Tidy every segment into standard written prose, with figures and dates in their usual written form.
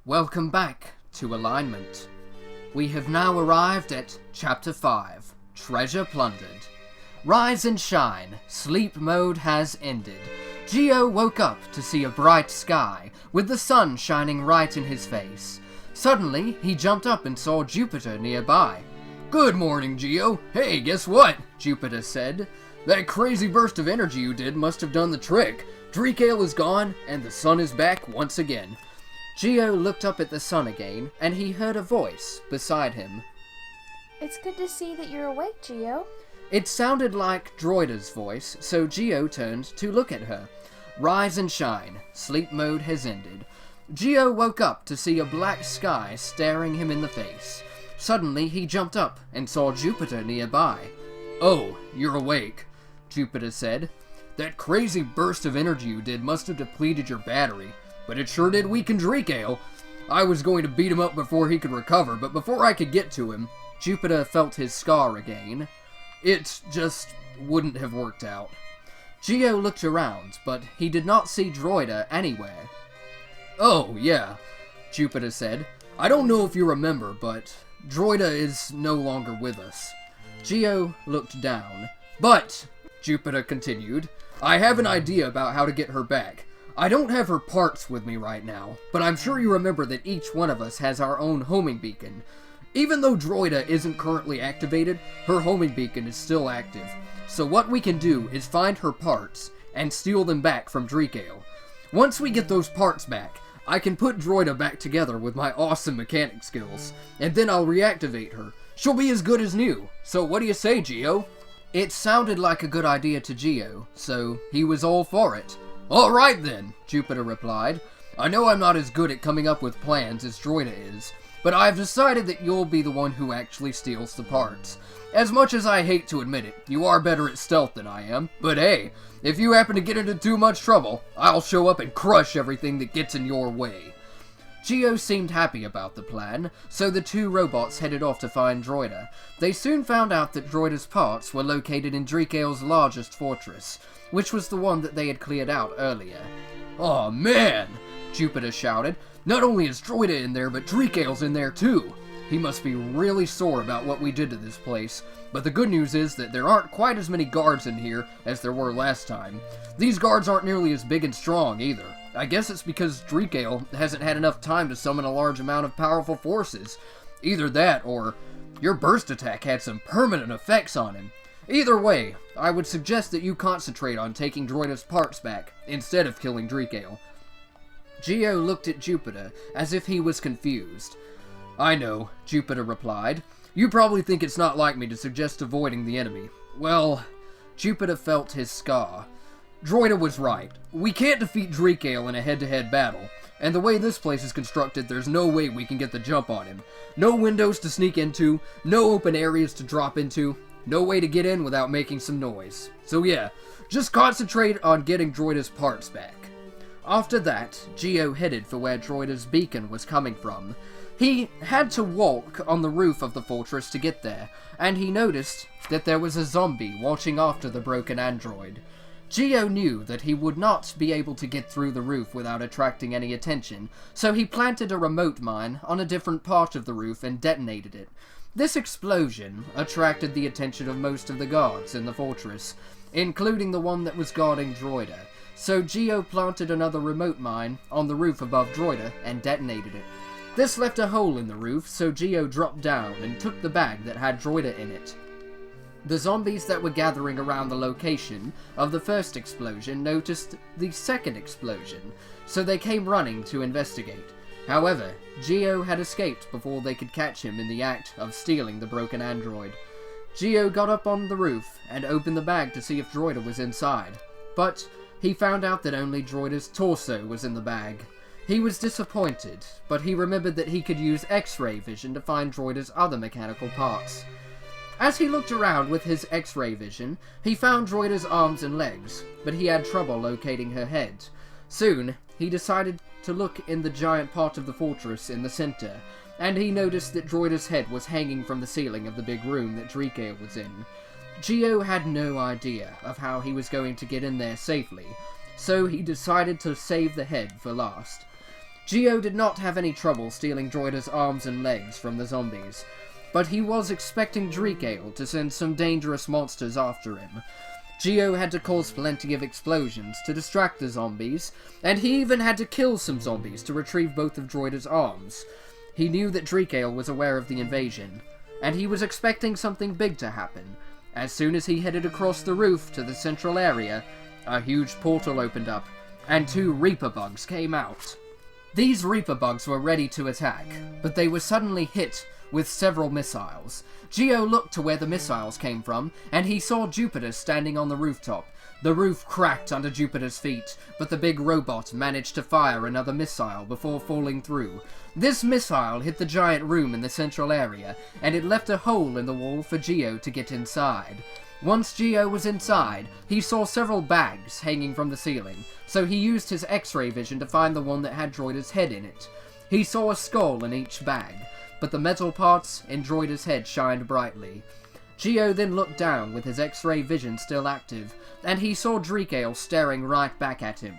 Welcome back to Alignment. We have now arrived at Chapter 5, Treasure Plundered. Rise and shine, sleep mode has ended. Geo woke up to see a bright sky, with the sun shining right in his face. Suddenly, he jumped up and saw Jupiter nearby. "Good morning, Geo. Hey, guess what?" Jupiter said. "That crazy burst of energy you did must have done the trick. Dreekale is gone, and the sun is back once again." Geo looked up at the sun again, and he heard a voice beside him. "It's good to see that you're awake, Geo." It sounded like Droida's voice, so Geo turned to look at her. Rise and shine. Sleep mode has ended. Geo woke up to see a black sky staring him in the face. Suddenly, he jumped up and saw Jupiter nearby. "Oh, you're awake," Jupiter said. "That crazy burst of energy you did must have depleted your battery, but it sure did weaken Dreekale. I was going to beat him up before he could recover, but before I could get to him, Jupiter felt his scar again. It just wouldn't have worked out." Geo looked around, but he did not see Droida anywhere. "Oh, yeah," Jupiter said. "I don't know if you remember, but Droida is no longer with us." Geo looked down. "But," Jupiter continued, "I have an idea about how to get her back. I don't have her parts with me right now, but I'm sure you remember that each one of us has our own homing beacon. Even though Droida isn't currently activated, her homing beacon is still active. So what we can do is find her parts and steal them back from Dreekale. Once we get those parts back, I can put Droida back together with my awesome mechanic skills, and then I'll reactivate her. She'll be as good as new. So what do you say, Geo?" It sounded like a good idea to Geo, so he was all for it. "Alright then," Jupiter replied. "I know I'm not as good at coming up with plans as Droida is, but I've decided that you'll be the one who actually steals the parts. As much as I hate to admit it, you are better at stealth than I am, but hey, if you happen to get into too much trouble, I'll show up and crush everything that gets in your way." Geo seemed happy about the plan, so the two robots headed off to find Droida. They soon found out that Droida's parts were located in Dreekale's largest fortress, which was the one that they had cleared out earlier. "Aw, man!" Jupiter shouted. "Not only is Droida in there, but Dreekale's in there too. He must be really sore about what we did to this place. But the good news is that there aren't quite as many guards in here as there were last time. These guards aren't nearly as big and strong either. I guess it's because Dreekale hasn't had enough time to summon a large amount of powerful forces. Either that, or your burst attack had some permanent effects on him. Either way, I would suggest that you concentrate on taking Droida's parts back, instead of killing Dreekale." Geo looked at Jupiter, as if he was confused. "I know," Jupiter replied. "You probably think it's not like me to suggest avoiding the enemy. Well," Jupiter felt his scar. "Droida was right. We can't defeat Dreekale in a head-to-head battle, and the way this place is constructed, there's no way we can get the jump on him. No windows to sneak into, no open areas to drop into, no way to get in without making some noise. So yeah, just concentrate on getting Droida's parts back." After that, Geo headed for where Droida's beacon was coming from. He had to walk on the roof of the fortress to get there, and he noticed that there was a zombie watching after the broken android. Geo knew that he would not be able to get through the roof without attracting any attention, so he planted a remote mine on a different part of the roof and detonated it. This explosion attracted the attention of most of the guards in the fortress, including the one that was guarding Droida, so Geo planted another remote mine on the roof above Droida and detonated it. This left a hole in the roof, so Geo dropped down and took the bag that had Droida in it. The zombies that were gathering around the location of the first explosion noticed the second explosion, so they came running to investigate. However, Geo had escaped before they could catch him in the act of stealing the broken android. Geo got up on the roof and opened the bag to see if Droida was inside, but he found out that only Droida's torso was in the bag. He was disappointed, but he remembered that he could use X-ray vision to find Droida's other mechanical parts. As he looked around with his X-ray vision, he found Droida's arms and legs, but he had trouble locating her head. Soon, he decided to look in the giant part of the fortress in the center, and he noticed that Droida's head was hanging from the ceiling of the big room that Dreekale was in. Geo had no idea of how he was going to get in there safely, so he decided to save the head for last. Geo did not have any trouble stealing Droida's arms and legs from the zombies, but he was expecting Dreekale to send some dangerous monsters after him. Geo had to cause plenty of explosions to distract the zombies, and he even had to kill some zombies to retrieve both of Droida's arms. He knew that Dreekale was aware of the invasion, and he was expecting something big to happen. As soon as he headed across the roof to the central area, a huge portal opened up, and 2 Reaper bugs came out. These Reaper bugs were ready to attack, but they were suddenly hit with several missiles. Geo looked to where the missiles came from, and he saw Jupiter standing on the rooftop. The roof cracked under Jupiter's feet, but the big robot managed to fire another missile before falling through. This missile hit the giant room in the central area, and it left a hole in the wall for Geo to get inside. Once Geo was inside, he saw several bags hanging from the ceiling, so he used his X-ray vision to find the one that had Droida's head in it. He saw a skull in each bag, but the metal parts in Droida's head shined brightly. Geo then looked down with his X-ray vision still active, and he saw Dreekale staring right back at him.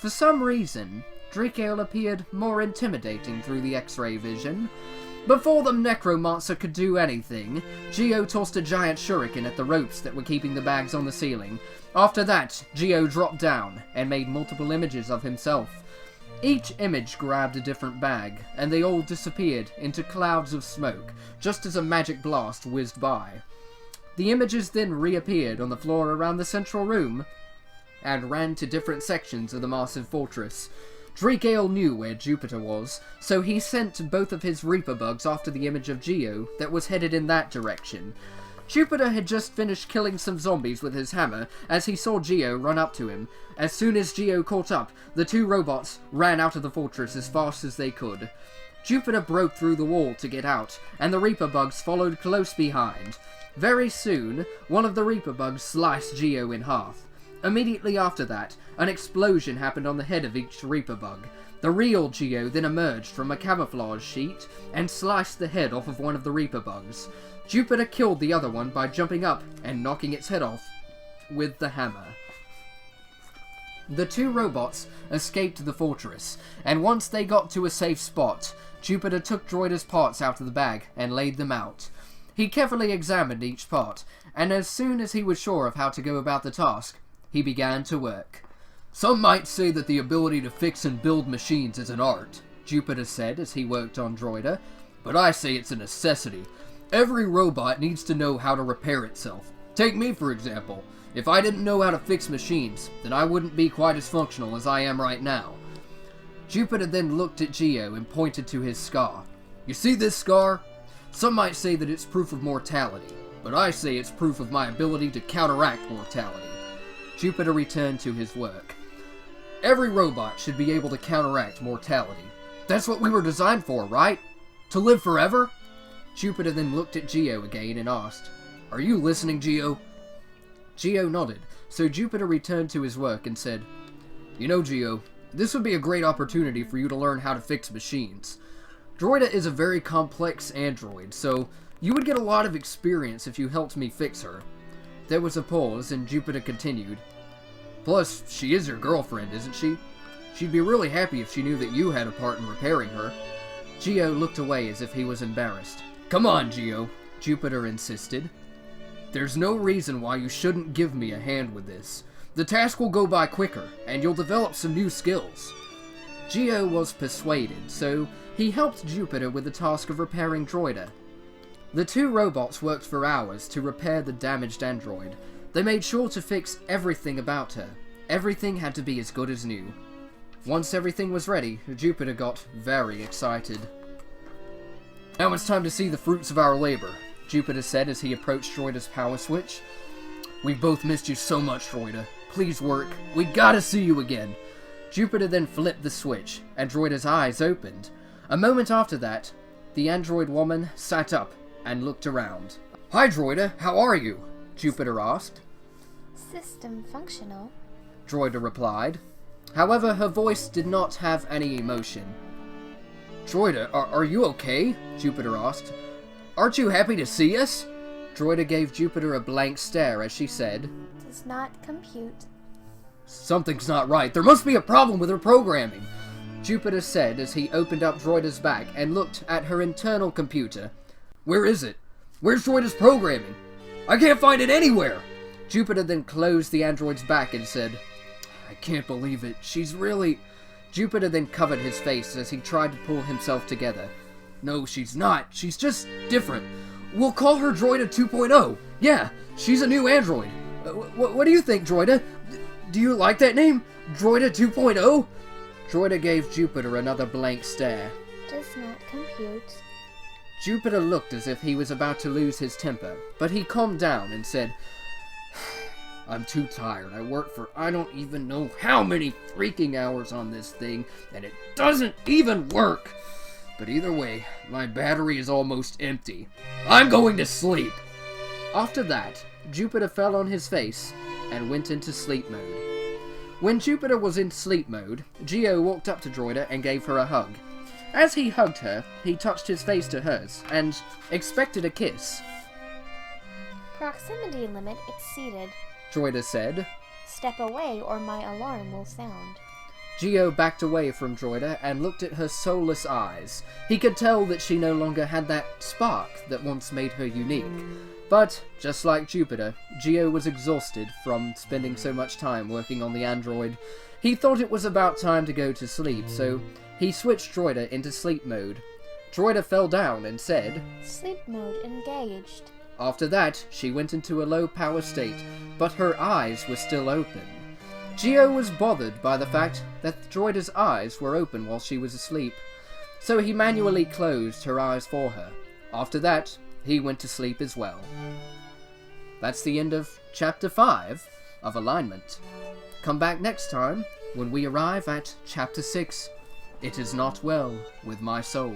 For some reason, Dreekale appeared more intimidating through the X-ray vision. Before the necromancer could do anything, Geo tossed a giant shuriken at the ropes that were keeping the bags on the ceiling. After that, Geo dropped down and made multiple images of himself. Each image grabbed a different bag, and they all disappeared into clouds of smoke, just as a magic blast whizzed by. The images then reappeared on the floor around the central room, and ran to different sections of the massive fortress. Dreekale knew where Jupiter was, so he sent both of his Reaper bugs after the image of Geo that was headed in that direction. Jupiter had just finished killing some zombies with his hammer as he saw Geo run up to him. As soon as Geo caught up, the 2 robots ran out of the fortress as fast as they could. Jupiter broke through the wall to get out, and the Reaper bugs followed close behind. Very soon, one of the Reaper bugs sliced Geo in half. Immediately after that, an explosion happened on the head of each Reaper bug. The real Geo then emerged from a camouflage sheet and sliced the head off of one of the Reaper bugs. Jupiter killed the other one by jumping up and knocking its head off with the hammer. The 2 robots escaped the fortress, and once they got to a safe spot, Jupiter took Droida's parts out of the bag and laid them out. He carefully examined each part, and as soon as he was sure of how to go about the task, he began to work. "Some might say that the ability to fix and build machines is an art," Jupiter said as he worked on Droida, "but I say it's a necessity. Every robot needs to know how to repair itself. Take me, for example. If I didn't know how to fix machines, then I wouldn't be quite as functional as I am right now." Jupiter then looked at Geo and pointed to his scar. "You see this scar? Some might say that it's proof of mortality, but I say it's proof of my ability to counteract mortality." Jupiter returned to his work. "Every robot should be able to counteract mortality. That's what we were designed for, right? To live forever?" Jupiter then looked at Geo again and asked, "Are you listening, Geo?" Geo nodded, so Jupiter returned to his work and said, "You know, Geo, this would be a great opportunity for you to learn how to fix machines. Droida is a very complex android, so you would get a lot of experience if you helped me fix her." There was a pause, and Jupiter continued, "Plus, she is your girlfriend, isn't she? She'd be really happy if she knew that you had a part in repairing her." Geo looked away as if he was embarrassed. "Come on, Geo," Jupiter insisted. "There's no reason why you shouldn't give me a hand with this. The task will go by quicker, and you'll develop some new skills." Geo was persuaded, so he helped Jupiter with the task of repairing Droida. The 2 robots worked for hours to repair the damaged android. They made sure to fix everything about her. Everything had to be as good as new. Once everything was ready, Jupiter got very excited. "Now it's time to see the fruits of our labor," Jupiter said as he approached Droida's power switch. "We've both missed you so much, Droida. Please work. We gotta see you again." Jupiter then flipped the switch, and Droida's eyes opened. A moment after that, the android woman sat up and looked around. "Hi, Droida. How are you?" Jupiter asked. System functional, Droida replied. However, her voice did not have any emotion. "Droida, are you okay?" Jupiter asked. "Aren't you happy to see us?" Droida gave Jupiter a blank stare as she said, does not compute. "Something's not right. There must be a problem with her programming." Jupiter said as he opened up Droida's back and looked at her internal computer. "Where is it? Where's Droida's programming? I can't find it anywhere!" Jupiter then closed the android's back and said, "I can't believe it. She's really..." Jupiter then covered his face as he tried to pull himself together. "No, she's not. She's just different. We'll call her Droida 2.0. Yeah, she's a new android. What do you think, Droida? Do you like that name? Droida 2.0? Droida gave Jupiter another blank stare. Does not compute. Jupiter looked as if he was about to lose his temper, but he calmed down and said, "I'm too tired. I worked for I don't even know how many freaking hours on this thing, and it doesn't even work. But either way, my battery is almost empty. I'm going to sleep." After that, Jupiter fell on his face and went into sleep mode. When Jupiter was in sleep mode, Geo walked up to Droida and gave her a hug. As he hugged her, he touched his face to hers and expected a kiss. Proximity limit exceeded. Droida said. Step away or my alarm will sound. Geo backed away from Droida and looked at her soulless eyes. He could tell that she no longer had that spark that once made her unique. But, just like Jupiter, Geo was exhausted from spending so much time working on the android. He thought it was about time to go to sleep, so he switched Droida into sleep mode. Droida fell down and said, Sleep mode engaged. After that, she went into a low power state, but her eyes were still open. Geo was bothered by the fact that Droida's eyes were open while she was asleep, so he manually closed her eyes for her. After that, he went to sleep as well. That's the end of Chapter 5 of Alignment. Come back next time when we arrive at Chapter 6, It Is Not Well With My Soul.